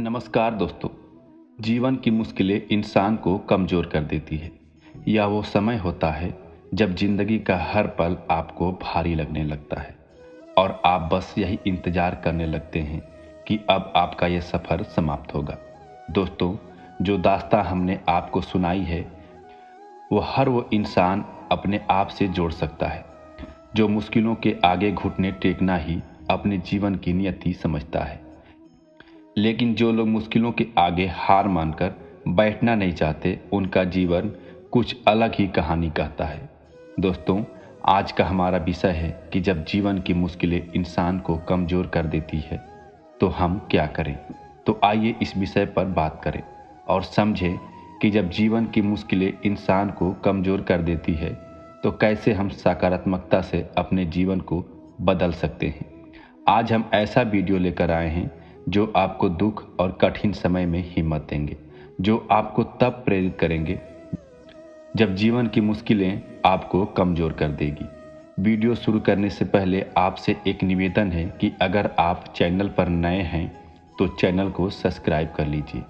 नमस्कार दोस्तों। जीवन की मुश्किलें इंसान को कमज़ोर कर देती है। यह वो समय होता है जब ज़िंदगी का हर पल आपको भारी लगने लगता है और आप बस यही इंतज़ार करने लगते हैं कि अब आपका ये सफ़र समाप्त होगा। दोस्तों, जो दास्तां हमने आपको सुनाई है वो इंसान अपने आप से जोड़ सकता है, जो मुश्किलों के आगे घुटने टेकना ही अपने जीवन की नियति समझता है। लेकिन जो लोग मुश्किलों के आगे हार मानकर बैठना नहीं चाहते, उनका जीवन कुछ अलग ही कहानी कहता है। दोस्तों, आज का हमारा विषय है कि जब जीवन की मुश्किलें इंसान को कमज़ोर कर देती है तो हम क्या करें। तो आइए इस विषय पर बात करें और समझें कि जब जीवन की मुश्किलें इंसान को कमज़ोर कर देती है तो कैसे हम सकारात्मकता से अपने जीवन को बदल सकते हैं। आज हम ऐसा वीडियो लेकर आए हैं जो आपको दुख और कठिन समय में हिम्मत देंगे, जो आपको तब प्रेरित करेंगे जब जीवन की मुश्किलें आपको कमज़ोर कर देगी। वीडियो शुरू करने से पहले आपसे एक निवेदन है कि अगर आप चैनल पर नए हैं तो चैनल को सब्सक्राइब कर लीजिए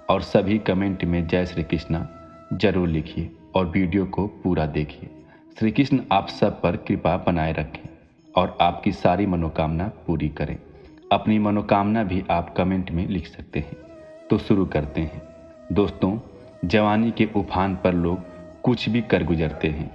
और सभी कमेंट में जय श्री कृष्णा जरूर लिखिए और वीडियो को पूरा देखिए। श्री कृष्ण आप सब पर कृपा बनाए रखें और आपकी सारी मनोकामना पूरी करें। अपनी मनोकामना भी आप कमेंट में लिख सकते हैं। तो शुरू करते हैं। दोस्तों, जवानी के उफान पर लोग कुछ भी कर गुजरते हैं,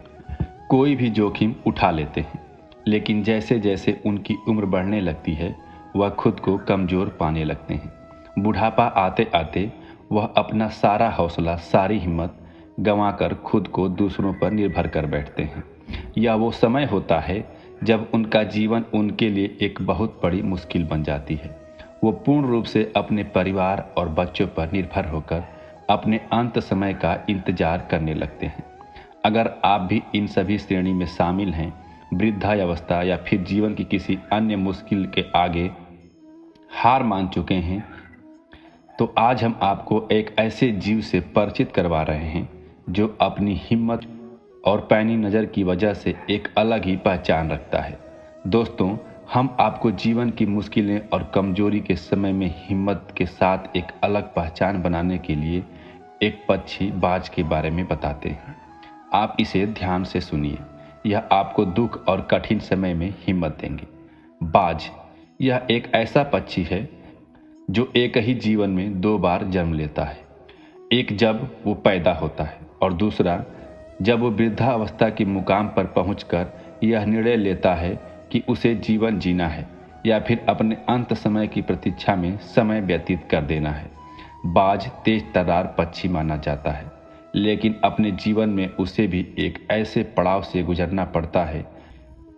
कोई भी जोखिम उठा लेते हैं, लेकिन जैसे जैसे उनकी उम्र बढ़ने लगती है वह खुद को कमज़ोर पाने लगते हैं। बुढ़ापा आते आते वह अपना सारा हौसला, सारी हिम्मत गंवाकर खुद को दूसरों पर निर्भर कर बैठते हैं। यह वो समय होता है जब उनका जीवन उनके लिए एक बहुत बड़ी मुश्किल बन जाती है। वो पूर्ण रूप से अपने परिवार और बच्चों पर निर्भर होकर अपने अंत समय का इंतजार करने लगते हैं। अगर आप भी इन सभी श्रेणी में शामिल हैं, वृद्धावस्था या फिर जीवन की किसी अन्य मुश्किल के आगे हार मान चुके हैं, तो आज हम आपको एक ऐसे जीव से परिचित करवा रहे हैं जो अपनी हिम्मत और पैनी नज़र की वजह से एक अलग ही पहचान रखता है। दोस्तों, हम आपको जीवन की मुश्किलें और कमजोरी के समय में हिम्मत के साथ एक अलग पहचान बनाने के लिए एक पक्षी बाज के बारे में बताते हैं। आप इसे ध्यान से सुनिए, यह आपको दुख और कठिन समय में हिम्मत देंगे। बाज यह एक ऐसा पक्षी है जो एक ही जीवन में दो बार जन्म लेता है। एक जब वो पैदा होता है और दूसरा जब वो वृद्धावस्था के मुकाम पर पहुंचकर यह निर्णय लेता है कि उसे जीवन जीना है या फिर अपने अंत समय की प्रतीक्षा में समय व्यतीत कर देना है। बाज तेज तर्रार पक्षी माना जाता है, लेकिन अपने जीवन में उसे भी एक ऐसे पड़ाव से गुजरना पड़ता है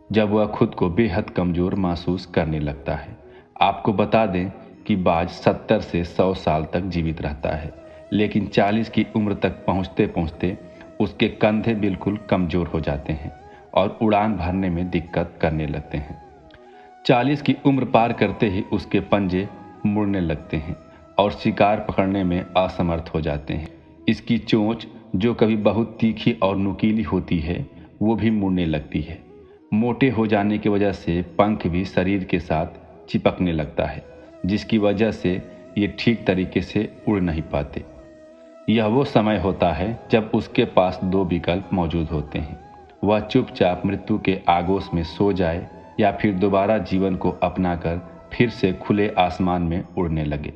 जब वह खुद को बेहद कमज़ोर महसूस करने लगता है। आपको बता दें कि बाज 70 से 100 साल तक जीवित रहता है, लेकिन 40 की उम्र तक पहुँचते पहुँचते उसके कंधे बिल्कुल कमज़ोर हो जाते हैं और उड़ान भरने में दिक्कत करने लगते हैं। 40 की उम्र पार करते ही उसके पंजे मुड़ने लगते हैं और शिकार पकड़ने में असमर्थ हो जाते हैं। इसकी चोंच, जो कभी बहुत तीखी और नुकीली होती है, वो भी मुड़ने लगती है। मोटे हो जाने की वजह से पंख भी शरीर के साथ चिपकने लगता है, जिसकी वजह से ये ठीक तरीके से उड़ नहीं पाते। यह वो समय होता है जब उसके पास दो विकल्प मौजूद होते हैं। वह चुपचाप मृत्यु के आगोश में सो जाए या फिर दोबारा जीवन को अपनाकर फिर से खुले आसमान में उड़ने लगे।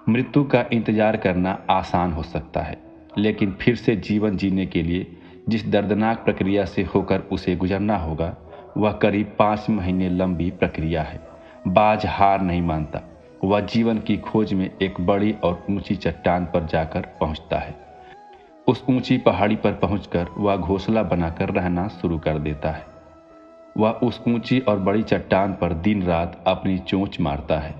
मृत्यु का इंतजार करना आसान हो सकता है, लेकिन फिर से जीवन जीने के लिए जिस दर्दनाक प्रक्रिया से होकर उसे गुजरना होगा, वह करीब 5 महीने लंबी प्रक्रिया है। बाज हार नहीं मानता। वह जीवन की खोज में एक बड़ी और ऊंची चट्टान पर जाकर पहुंचता है। उस ऊंची पहाड़ी पर पहुंचकर वह घोंसला बनाकर रहना शुरू कर देता है। वह उस ऊंची और बड़ी चट्टान पर दिन रात अपनी चोंच मारता है।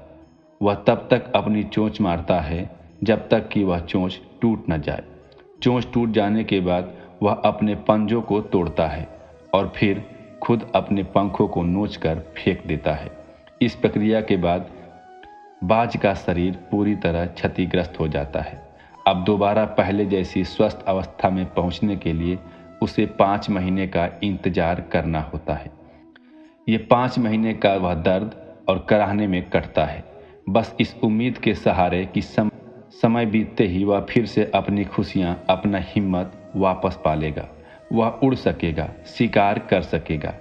वह तब तक अपनी चोंच मारता है जब तक कि वह चोंच टूट न जाए। चोंच टूट जाने के बाद वह अपने पंजों को तोड़ता है और फिर खुद अपने पंखों को नोचकर फेंक देता है। इस प्रक्रिया के बाद बाज का शरीर पूरी तरह क्षतिग्रस्त हो जाता है। अब दोबारा पहले जैसी स्वस्थ अवस्था में पहुंचने के लिए उसे 5 महीने का इंतजार करना होता है। ये 5 महीने का वह दर्द और कराहने में कटता है। बस इस उम्मीद के सहारे कि समय बीतते ही वह फिर से अपनी खुशियाँ, अपना हिम्मत वापस पालेगा, वह उड़ सकेगा, शिकार कर सकेगा।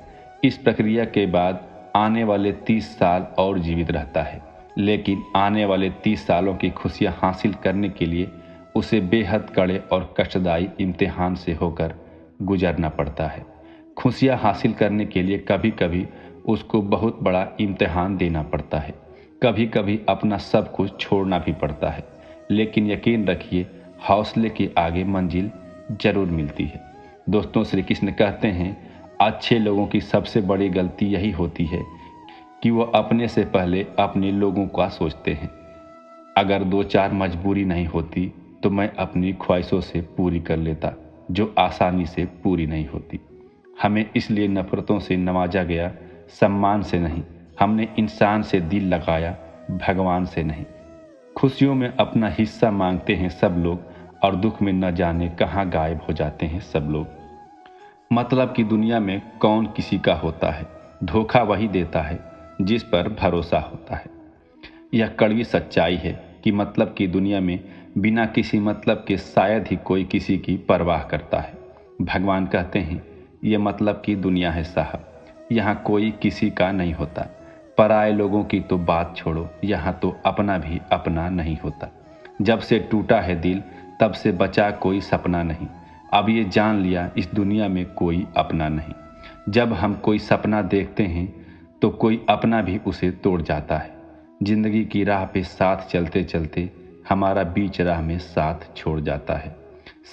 इस प्रक्रिया के बाद आने वाले 30 साल और जीवित रहता है, लेकिन आने वाले 30 सालों की खुशियाँ हासिल करने के लिए उसे बेहद कड़े और कष्टदायी इम्तिहान से होकर गुजरना पड़ता है। खुशियाँ हासिल करने के लिए कभी कभी उसको बहुत बड़ा इम्तिहान देना पड़ता है, कभी कभी अपना सब कुछ छोड़ना भी पड़ता है, लेकिन यकीन रखिए हौसले के आगे मंजिल जरूर मिलती है। दोस्तों, श्री कृष्ण कहते हैं अच्छे लोगों की सबसे बड़ी गलती यही होती है कि वो अपने से पहले अपने लोगों का सोचते हैं। अगर 2-4 मजबूरी नहीं होती तो मैं अपनी ख्वाहिशों से पूरी कर लेता, जो आसानी से पूरी नहीं होती। हमें इसलिए नफरतों से नवाजा गया, सम्मान से नहीं। हमने इंसान से दिल लगाया, भगवान से नहीं। खुशियों में अपना हिस्सा मांगते हैं सब लोग, और दुख में न जाने कहाँ गायब हो जाते हैं सब लोग। मतलब की दुनिया में कौन किसी का होता है, धोखा वही देता है जिस पर भरोसा होता है। यह कड़वी सच्चाई है कि मतलब की दुनिया में बिना किसी मतलब के शायद ही कोई किसी की परवाह करता है। भगवान कहते हैं ये मतलब की दुनिया है साहब, यहाँ कोई किसी का नहीं होता। पराए लोगों की तो बात छोड़ो, यहाँ तो अपना भी अपना नहीं होता। जब से टूटा है दिल तब से बचा कोई सपना नहीं। अब ये जान लिया इस दुनिया में कोई अपना नहीं। जब हम कोई सपना देखते हैं तो कोई अपना भी उसे तोड़ जाता है। जिंदगी की राह पे साथ चलते चलते हमारा बीच राह में साथ छोड़ जाता है।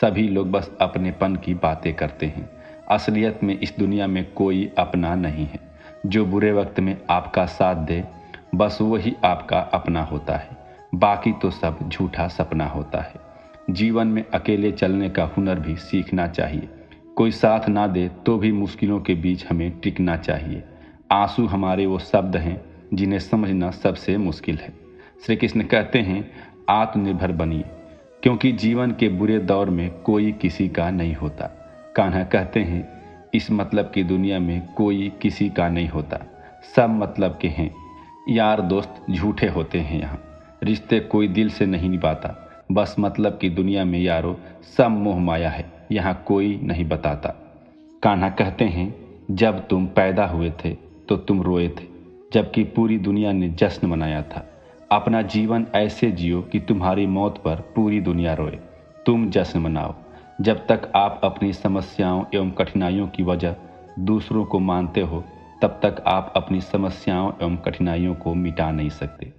सभी लोग बस अपनेपन की बातें करते हैं। असलियत में इस दुनिया में कोई अपना नहीं है। जो बुरे वक्त में आपका साथ दे बस वही आपका अपना होता है, बाकी तो सब झूठा सपना होता है। जीवन में अकेले चलने का हुनर भी सीखना चाहिए। कोई साथ ना दे तो भी मुश्किलों के बीच हमें टिकना चाहिए। आंसू हमारे वो शब्द हैं जिन्हें समझना सबसे मुश्किल है। श्री कृष्ण कहते हैं आत्मनिर्भर बनिए, क्योंकि जीवन के बुरे दौर में कोई किसी का नहीं होता। कान्हा कहते हैं इस मतलब की दुनिया में कोई किसी का नहीं होता, सब मतलब के हैं। यार दोस्त झूठे होते हैं, यहाँ रिश्ते कोई दिल से नहीं निभाता। बस मतलब की दुनिया में यारो सब मोह माया है, यहाँ कोई नहीं बताता। कान्हा कहते हैं जब तुम पैदा हुए थे तो तुम रोए थे, जबकि पूरी दुनिया ने जश्न मनाया था। अपना जीवन ऐसे जियो कि तुम्हारी मौत पर पूरी दुनिया रोए। तुम जश्न मनाओ। जब तक आप अपनी समस्याओं एवं कठिनाइयों की वजह दूसरों को मानते हो, तब तक आप अपनी समस्याओं एवं कठिनाइयों को मिटा नहीं सकते।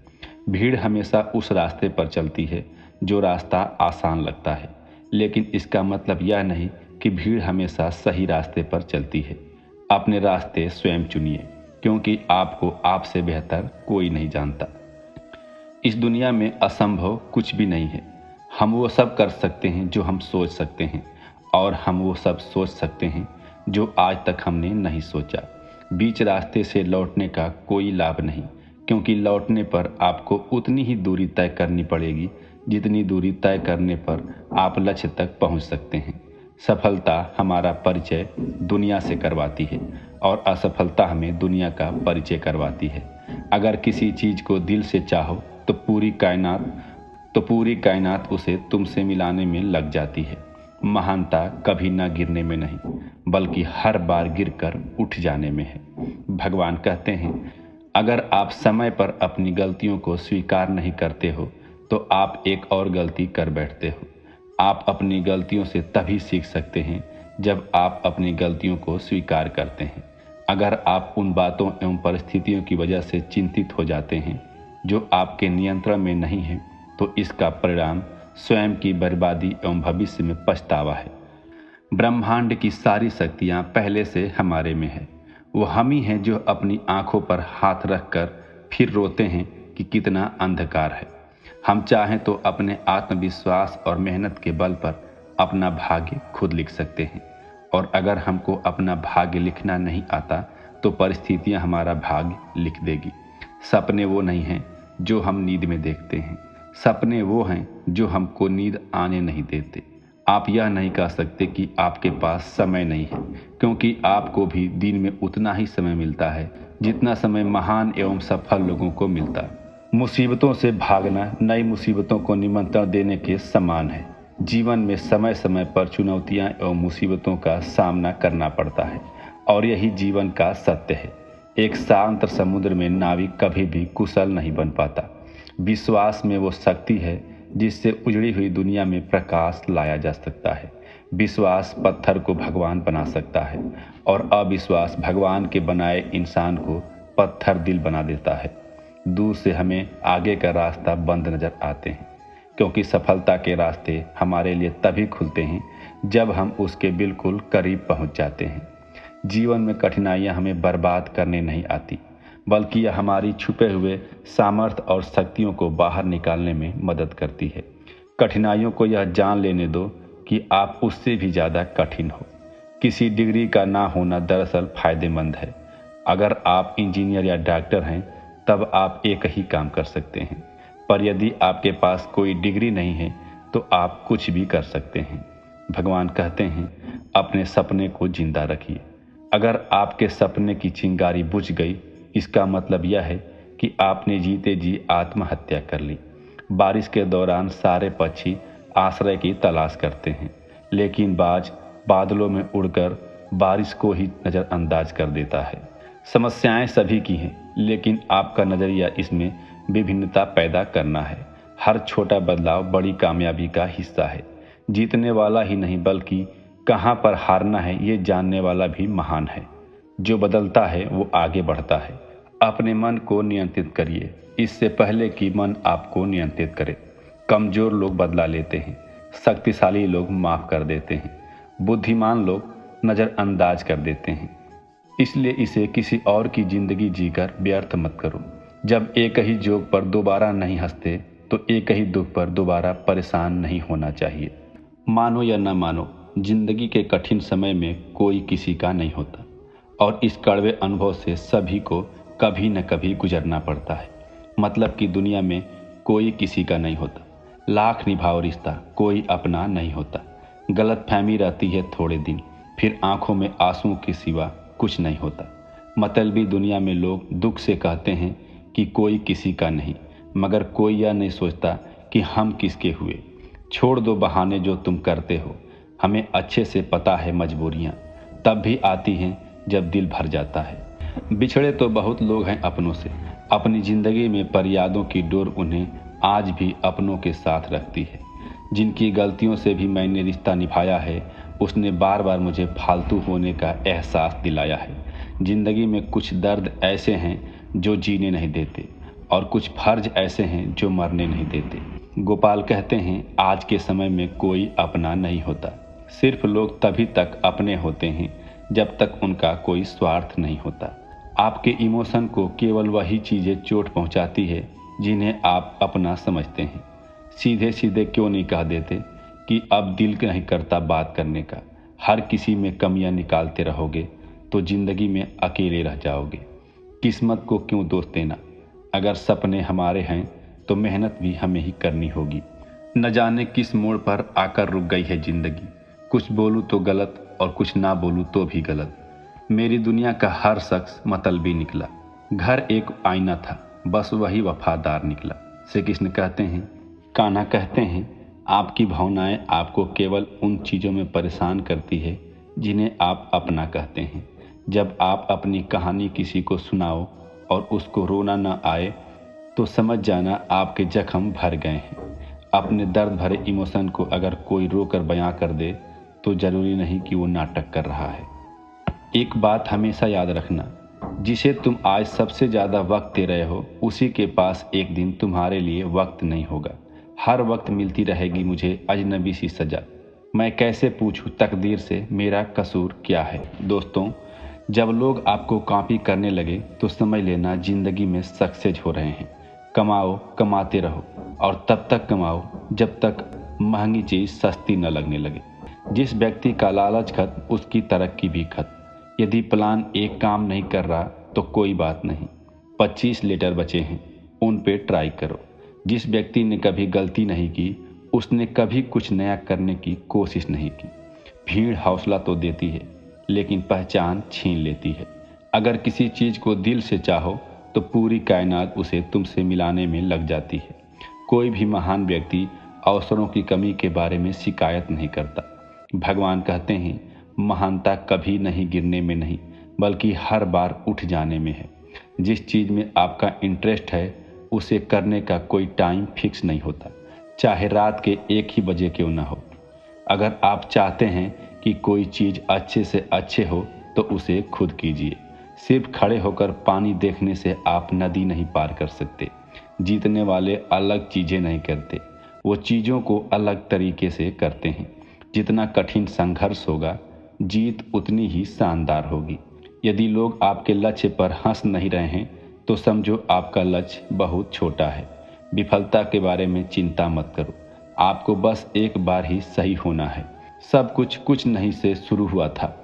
भीड़ हमेशा उस रास्ते पर चलती है जो रास्ता आसान लगता है, लेकिन इसका मतलब यह नहीं कि भीड़ हमेशा सही रास्ते पर चलती है। अपने रास्ते स्वयं चुनिए, क्योंकि आपको आपसे बेहतर कोई नहीं जानता। इस दुनिया में असंभव कुछ भी नहीं है। हम वो सब कर सकते हैं जो हम सोच सकते हैं, और हम वो सब सोच सकते हैं जो आज तक हमने नहीं सोचा। बीच रास्ते से लौटने का कोई लाभ नहीं, क्योंकि लौटने पर आपको उतनी ही दूरी तय करनी पड़ेगी जितनी दूरी तय करने पर आप लक्ष्य तक पहुंच सकते हैं। सफलता हमारा परिचय दुनिया से करवाती है, और असफलता हमें दुनिया का परिचय करवाती है। अगर किसी चीज़ को दिल से चाहो तो पूरी कायनात उसे तुमसे मिलाने में लग जाती है। महानता कभी न गिरने में नहीं, बल्कि हर बार गिरकर उठ जाने में है। भगवान कहते हैं अगर आप समय पर अपनी गलतियों को स्वीकार नहीं करते हो तो आप एक और गलती कर बैठते हो। आप अपनी गलतियों से तभी सीख सकते हैं जब आप अपनी गलतियों को स्वीकार करते हैं। अगर आप उन बातों एवं परिस्थितियों की वजह से चिंतित हो जाते हैं जो आपके नियंत्रण में नहीं है, तो इसका परिणाम स्वयं की बर्बादी एवं भविष्य में पछतावा है। ब्रह्मांड की सारी शक्तियाँ पहले से हमारे में है। वो हम ही हैं जो अपनी आंखों पर हाथ रखकर फिर रोते हैं कि कितना अंधकार है। हम चाहें तो अपने आत्मविश्वास और मेहनत के बल पर अपना भाग्य खुद लिख सकते हैं, और अगर हमको अपना भाग्य लिखना नहीं आता तो परिस्थितियां हमारा भाग्य लिख देगी। सपने वो नहीं हैं जो हम नींद में देखते हैं, सपने वो हैं जो हमको नींद आने नहीं देते। आप यह नहीं कह सकते कि आपके पास समय नहीं है, क्योंकि आपको भी दिन में उतना ही समय मिलता है जितना समय महान एवं सफल लोगों को मिलता है। मुसीबतों से भागना नई मुसीबतों को निमंत्रण देने के समान है। जीवन में समय समय पर चुनौतियां एवं मुसीबतों का सामना करना पड़ता है और यही जीवन का सत्य है। एक शांत समुद्र में नाविक कभी भी कुशल नहीं बन पाता। विश्वास में वो शक्ति है जिससे उजड़ी हुई दुनिया में प्रकाश लाया जा सकता है। विश्वास पत्थर को भगवान बना सकता है और अविश्वास भगवान के बनाए इंसान को पत्थर दिल बना देता है। दूर से हमें आगे का रास्ता बंद नजर आते हैं, क्योंकि सफलता के रास्ते हमारे लिए तभी खुलते हैं जब हम उसके बिल्कुल करीब पहुंच जाते हैं। जीवन में कठिनाइयां हमें बर्बाद करने नहीं आती, बल्कि यह हमारी छुपे हुए सामर्थ्य और शक्तियों को बाहर निकालने में मदद करती है। कठिनाइयों को यह जान लेने दो कि आप उससे भी ज़्यादा कठिन हो। किसी डिग्री का ना होना दरअसल फायदेमंद है। अगर आप इंजीनियर या डॉक्टर हैं तब आप एक ही काम कर सकते हैं, पर यदि आपके पास कोई डिग्री नहीं है तो आप कुछ भी कर सकते हैं। भगवान कहते हैं, अपने सपने को जिंदा रखिए। अगर आपके सपने की चिंगारी बुझ गई, इसका मतलब यह है कि आपने जीते जी आत्महत्या कर ली। बारिश के दौरान सारे पक्षी आश्रय की तलाश करते हैं, लेकिन बाज बादलों में उड़कर बारिश को ही नज़रअंदाज कर देता है। समस्याएं सभी की हैं, लेकिन आपका नज़रिया इसमें विभिन्नता पैदा करना है। हर छोटा बदलाव बड़ी कामयाबी का हिस्सा है। जीतने वाला ही नहीं बल्कि कहाँ पर हारना है ये जानने वाला भी महान है। जो बदलता है वो आगे बढ़ता है। अपने मन को नियंत्रित करिए, इससे पहले कि मन आपको नियंत्रित करे। कमज़ोर लोग बदला लेते हैं, शक्तिशाली लोग माफ़ कर देते हैं, बुद्धिमान लोग नज़रअंदाज कर देते हैं। इसलिए इसे किसी और की ज़िंदगी जीकर व्यर्थ मत करो। जब एक ही जोक पर दोबारा नहीं हंसते तो एक ही दुख पर दोबारा परेशान नहीं होना चाहिए। मानो या न मानो, जिंदगी के कठिन समय में कोई किसी का नहीं होता और इस कड़वे अनुभव से सभी को कभी न कभी गुजरना पड़ता है। मतलब कि दुनिया में कोई किसी का नहीं होता। लाख निभाओ रिश्ता, कोई अपना नहीं होता। गलतफहमी रहती है थोड़े दिन, फिर आंखों में आंसू के सिवा कुछ नहीं होता। मतलबी दुनिया में लोग दुख से कहते हैं कि कोई किसी का नहीं, मगर कोई यह नहीं सोचता कि हम किसके हुए। छोड़ दो बहाने जो तुम करते हो, हमें अच्छे से पता है मजबूरियाँ तब भी आती हैं जब दिल भर जाता है। बिछड़े तो बहुत लोग हैं अपनों से, अपनी ज़िंदगी में पर यादों की डोर उन्हें आज भी अपनों के साथ रखती है। जिनकी गलतियों से भी मैंने रिश्ता निभाया है, उसने बार बार मुझे फालतू होने का एहसास दिलाया है। ज़िंदगी में कुछ दर्द ऐसे हैं जो जीने नहीं देते और कुछ फर्ज ऐसे हैं जो मरने नहीं देते। गोपाल कहते हैं, आज के समय में कोई अपना नहीं होता। सिर्फ लोग तभी तक अपने होते हैं जब तक उनका कोई स्वार्थ नहीं होता। आपके इमोशन को केवल वही चीज़ें चोट पहुंचाती है जिन्हें आप अपना समझते हैं। सीधे सीधे क्यों नहीं कह देते कि अब दिल नहीं करता बात करने का। हर किसी में कमियां निकालते रहोगे तो ज़िंदगी में अकेले रह जाओगे। किस्मत को क्यों दोष देना? अगर सपने हमारे हैं तो मेहनत भी हमें ही करनी होगी। न जाने किस मोड़ पर आकर रुक गई है ज़िंदगी। कुछ बोलूँ तो गलत और कुछ ना बोलूँ तो भी गलत। मेरी दुनिया का हर शख्स मतलबी निकला। घर एक आईना था, बस वही वफादार निकला। श्री कृष्ण कहते हैं, कान्हा कहते हैं, आपकी भावनाएं आपको केवल उन चीज़ों में परेशान करती है जिन्हें आप अपना कहते हैं। जब आप अपनी कहानी किसी को सुनाओ और उसको रोना न आए तो समझ जाना आपके जख्म भर गए हैं। अपने दर्द भरे इमोशन को अगर कोई रोकर बयां कर दे तो ज़रूरी नहीं कि वो नाटक कर रहा है। एक बात हमेशा याद रखना, जिसे तुम आज सबसे ज़्यादा वक्त दे रहे हो उसी के पास एक दिन तुम्हारे लिए वक्त नहीं होगा। हर वक्त मिलती रहेगी मुझे अजनबी सी सज़ा। मैं कैसे पूछूं तकदीर से मेरा कसूर क्या है। दोस्तों, जब लोग आपको कॉपी करने लगे तो समझ लेना ज़िंदगी में सक्सेस हो रहे हैं। कमाओ, कमाते रहो और तब तक कमाओ जब तक महंगी चीज़ सस्ती न लगने लगे। जिस व्यक्ति का लालच खत्म, उसकी तरक्की भी खत्म। यदि प्लान एक काम नहीं कर रहा तो कोई बात नहीं, 25 लेटर बचे हैं, उन पे ट्राई करो। जिस व्यक्ति ने कभी गलती नहीं की, उसने कभी कुछ नया करने की कोशिश नहीं की। भीड़ हौसला तो देती है, लेकिन पहचान छीन लेती है। अगर किसी चीज़ को दिल से चाहो तो पूरी कायनात उसे तुमसे मिलाने में लग जाती है। कोई भी महान व्यक्ति अवसरों की कमी के बारे में शिकायत नहीं करता। भगवान कहते हैं, महानता कभी नहीं गिरने में नहीं, बल्कि हर बार उठ जाने में है। जिस चीज़ में आपका इंटरेस्ट है उसे करने का कोई टाइम फिक्स नहीं होता, चाहे रात के 1 ही बजे क्यों ना हो। अगर आप चाहते हैं कि कोई चीज़ अच्छे से अच्छे हो तो उसे खुद कीजिए। सिर्फ खड़े होकर पानी देखने से आप नदी नहीं पार कर सकते। जीतने वाले अलग चीज़ें नहीं करते, वो चीज़ों को अलग तरीके से करते हैं। जितना कठिन संघर्ष होगा, जीत उतनी ही शानदार होगी। यदि लोग आपके लक्ष्य पर हंस नहीं रहे हैं तो समझो आपका लक्ष्य बहुत छोटा है। विफलता के बारे में चिंता मत करो, आपको बस एक बार ही सही होना है। सब कुछ नहीं से शुरू हुआ था।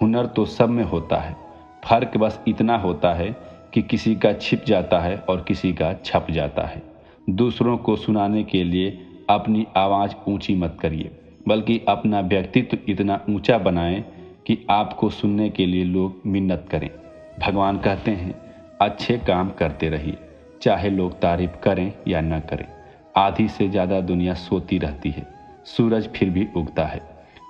हुनर तो सब में होता है, फर्क बस इतना होता है कि किसी का छिप जाता है और किसी का छप जाता है। दूसरों को सुनाने के लिए अपनी आवाज़ ऊंची मत करिए, बल्कि अपना व्यक्तित्व इतना ऊंचा बनाएं कि आपको सुनने के लिए लोग मिन्नत करें। भगवान कहते हैं, अच्छे काम करते रहिए, चाहे लोग तारीफ करें या न करें। आधी से ज़्यादा दुनिया सोती रहती है, सूरज फिर भी उगता है।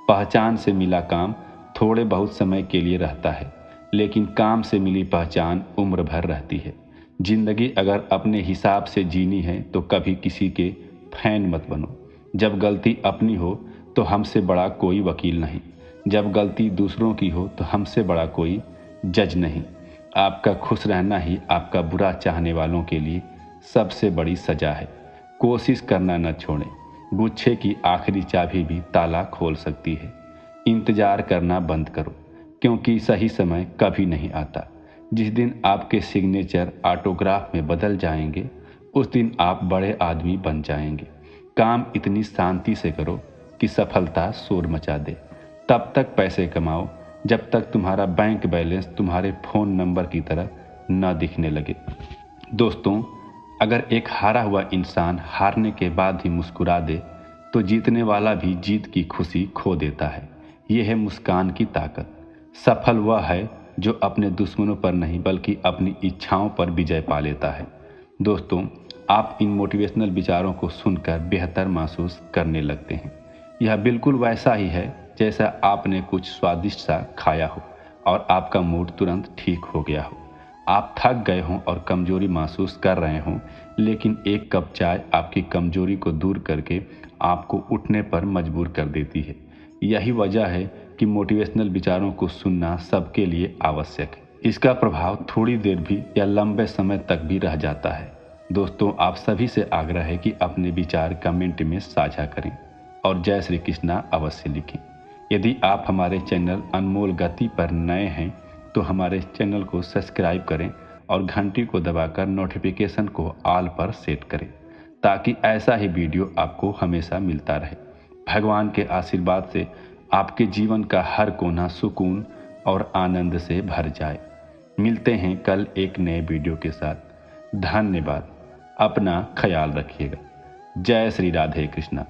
पहचान से मिला काम थोड़े बहुत समय के लिए रहता है, लेकिन काम से मिली पहचान उम्र भर रहती है। जिंदगी अगर अपने हिसाब से जीनी है तो कभी किसी के फैन मत बनो। जब गलती अपनी हो तो हमसे बड़ा कोई वकील नहीं, जब गलती दूसरों की हो तो हमसे बड़ा कोई जज नहीं। आपका खुश रहना ही आपका बुरा चाहने वालों के लिए सबसे बड़ी सजा है। कोशिश करना न छोड़ें, गुच्छे की आखिरी चाबी भी ताला खोल सकती है। इंतजार करना बंद करो, क्योंकि सही समय कभी नहीं आता। जिस दिन आपके सिग्नेचर ऑटोग्राफ में बदल जाएंगे, उस दिन आप बड़े आदमी बन जाएंगे। काम इतनी शांति से करो कि सफलता शोर मचा दे। तब तक पैसे कमाओ जब तक तुम्हारा बैंक बैलेंस तुम्हारे फ़ोन नंबर की तरह न दिखने लगे। दोस्तों, अगर एक हारा हुआ इंसान हारने के बाद ही मुस्कुरा दे तो जीतने वाला भी जीत की खुशी खो देता है। यह है मुस्कान की ताकत। सफल वह है जो अपने दुश्मनों पर नहीं बल्कि अपनी इच्छाओं पर विजय पा लेता है। दोस्तों, आप इन मोटिवेशनल विचारों को सुनकर बेहतर महसूस करने लगते हैं। यह बिल्कुल वैसा ही है जैसा आपने कुछ स्वादिष्ट सा खाया हो और आपका मूड तुरंत ठीक हो गया हो। आप थक गए हों और कमजोरी महसूस कर रहे हों, लेकिन एक कप चाय आपकी कमजोरी को दूर करके आपको उठने पर मजबूर कर देती है। यही वजह है कि मोटिवेशनल विचारों को सुनना सबके लिए आवश्यक है। इसका प्रभाव थोड़ी देर भी या लंबे समय तक भी रह जाता है। दोस्तों, आप सभी से आग्रह है कि अपने विचार कमेंट में साझा करें और जय श्री कृष्णा अवश्य लिखें। यदि आप हमारे चैनल अनमोल गति पर नए हैं तो हमारे चैनल को सब्सक्राइब करें और घंटी को दबाकर नोटिफिकेशन को ऑल पर सेट करें, ताकि ऐसा ही वीडियो आपको हमेशा मिलता रहे। भगवान के आशीर्वाद से आपके जीवन का हर कोना सुकून और आनंद से भर जाए। मिलते हैं कल एक नए वीडियो के साथ। धन्यवाद। अपना ख्याल रखिएगा। जय श्री राधे कृष्णा।